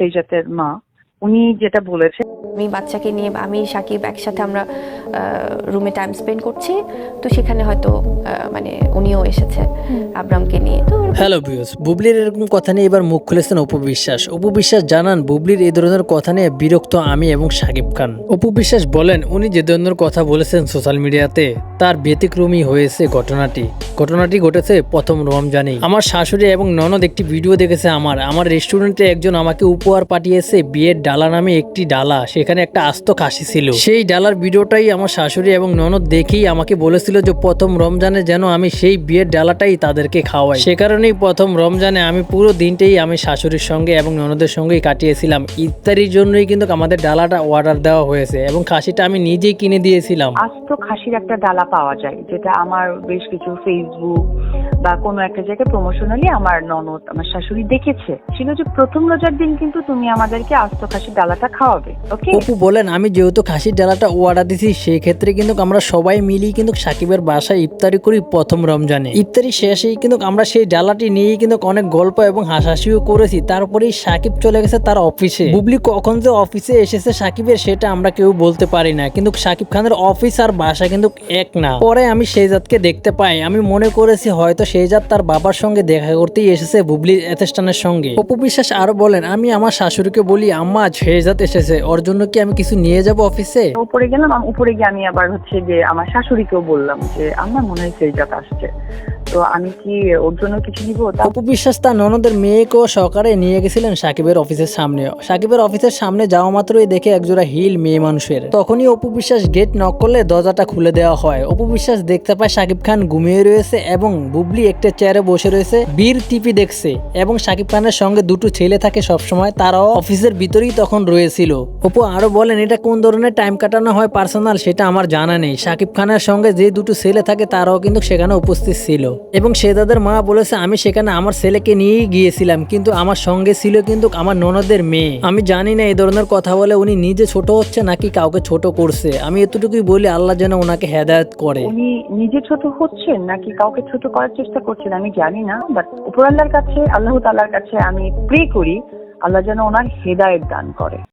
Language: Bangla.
সেইজাতের মা, উনি যেটা বলেছে, আমি বাচ্চাকে নিয়ে আমি সাকিব একসাথে আমরা রুমে টাইম স্পেন্ড করছি, তো সেখানে হয়তো মানে উনিও এসেছে আব্রামকে নিয়ে। তো হ্যালো ভিউয়ার্স, বুবলির এরকম কথা নিয়ে এবার মুখ খুলেছেন অপু বিশ্বাস। অপু বিশ্বাস জানান বুবলির এই ধরনের কথা নিয়ে বিরক্ত আমি এবং সাকিব খান। অপু বিশ্বাস বলেন উনি যে ধরনের কথা বলেছেন সোশ্যাল মিডিয়াতে তার ব্যতিক্রমী হয়েছে ঘটনাটি ঘটেছে প্রথম রমজানে। আমার শাশুড়ি এবং ননদ একটি ভিডিও দেখেছে আমার রেস্টুরেন্টে একজন আমাকে উপহার পাঠিয়েছে বিয়ের ডালা নামে একটি ডালা, সেখানে একটা আস্ত খাসি ছিল। সেই ডালার ভিডিওটাই আমার শাশুড়ি এবং ননদ দেখেই আমাকে বলেছিল যে প্রথম রমজানে যেন আমি সেই বিয়ের ডালাটাই তাদেরকে খাওয়াই। সে কারণেই প্রথম রমজানে আমি পুরো দিনটাই আমি শাশুড়ির সঙ্গে এবং ননদের সঙ্গেই কাটিয়েছিলাম। ইফতারির জন্যই কিন্তু আমাদের ডালাটা অর্ডার দেওয়া হয়েছে এবং খাসিটা আমি নিজেই কিনে দিয়েছিলাম। আস্ত খাসির একটা ডালা পাওয়া যায়, যেটা আমার বেশ কিছু ফেসবুক বা কোনো একটা জায়গায় প্রমোশনালি আমার ননদ আমার শাশুড়ি দেখেছে, ছিল যে প্রথম রোজার দিন কিন্তু তুমি আমাদেরকে আস্ত খাসির ডালাটা খাওয়াবে। ওকে, অপু বলেন আমি যেহেতু খাসির ডালাটা অর্ডার দিছি সেই ক্ষেত্রে কিন্তু আমরা সবাই মিলিয়ে কিন্তু সাকিবের বাসায় ইফতারি করি প্রথম রমজানে। ইফতারি শেষেই কিন্তু আমরা সেই ডালাটি নিয়েই কিন্তু অনেক গল্প এবং হাসাহাসিও করেছি। তারপরেই সাকিব চলে গেছে তার অফিসে। বুবলি কখন যে অফিসে এসেছে সাকিবের সেটা আমরা কেউ বলতে পারি না, কিন্তু সাকিব খানের অফিস আর বাসা কিন্তু এক না। পরে আমি শেহজাদকে দেখতে পাই, আমি মনে করেছি হয়তো শেহজাদ তার বাবার সঙ্গে দেখা করতেই এসেছে বুবলির এতেস্টানের সঙ্গে। অপু বিশ্বাস আরো বলেন আমি আমার শাশুড়িকে বলি আম্মা শেহজাদ এসেছে, ওর জন্য কি আমি কিছু নিয়ে যাব অফিসে? উপরে গেলাম, উপরে গিয়ে আমি আবার হচ্ছে যে আমার শাশুড়িকেও বললাম যে আমার মনে হয় সেইজাত আসছে, তো আমি কি ওর জন্য কিছু নিব? অপু বিশ্বাস তার ননদের মেয়েকেও সহকারে নিয়ে গেছিলেন সাকিবের অফিসের সামনে। সাকিবের অফিসের সামনে যাওয়া মাত্রই দেখে একজোড়া হিল মেয়ে মানুষের। তখনই অপু বিশ্বাস গেট নক করলে দরজাটা খুলে দেওয়া হয়। অপু বিশ্বাস দেখতে পায় সাকিব খান ঘুমিয়ে রয়েছে এবং বুবলি একটা চেয়ারে বসে রয়েছে বীর টিভি দেখছে এবং সাকিব খানের সঙ্গে দুটো ছেলে থাকে সবসময়, তারাও অফিসের ভিতরেই তখন রয়েছিল। অপু আরো বলেন এটা কোন ধরনের টাইম কাটানো হয় পার্সোনাল সেটা আমার জানা নেই। সাকিব খানের সঙ্গে যে দুটো ছেলে থাকে তারাও কিন্তু সেখানে উপস্থিত ছিল এবং শেহজাদের মা বলেছে আমি সেখানে আমার ছেলেকে নিয়েই গিয়েছিলাম, কিন্তু আমার সঙ্গে ছিল কিন্তু আমার ননদের মেয়ে। আমি জানি না এই ধরনের কথা বলে উনি নিজে ছোট হচ্ছে নাকি কাউকে ছোট করছে। আমি এতটুকুই বলি আল্লাহ যেন ওনাকে হেদায়েত করে। উনি নিজে ছোট হচ্ছেন নাকি কাউকে ছোট করার চেষ্টা করছেন আমি জানি না, বাট উপর আল্লাহর কাছে, আল্লাহ তাআলার কাছে আমি প্রে করি আল্লাহ যেন ওনার হেদায়েত দান করে।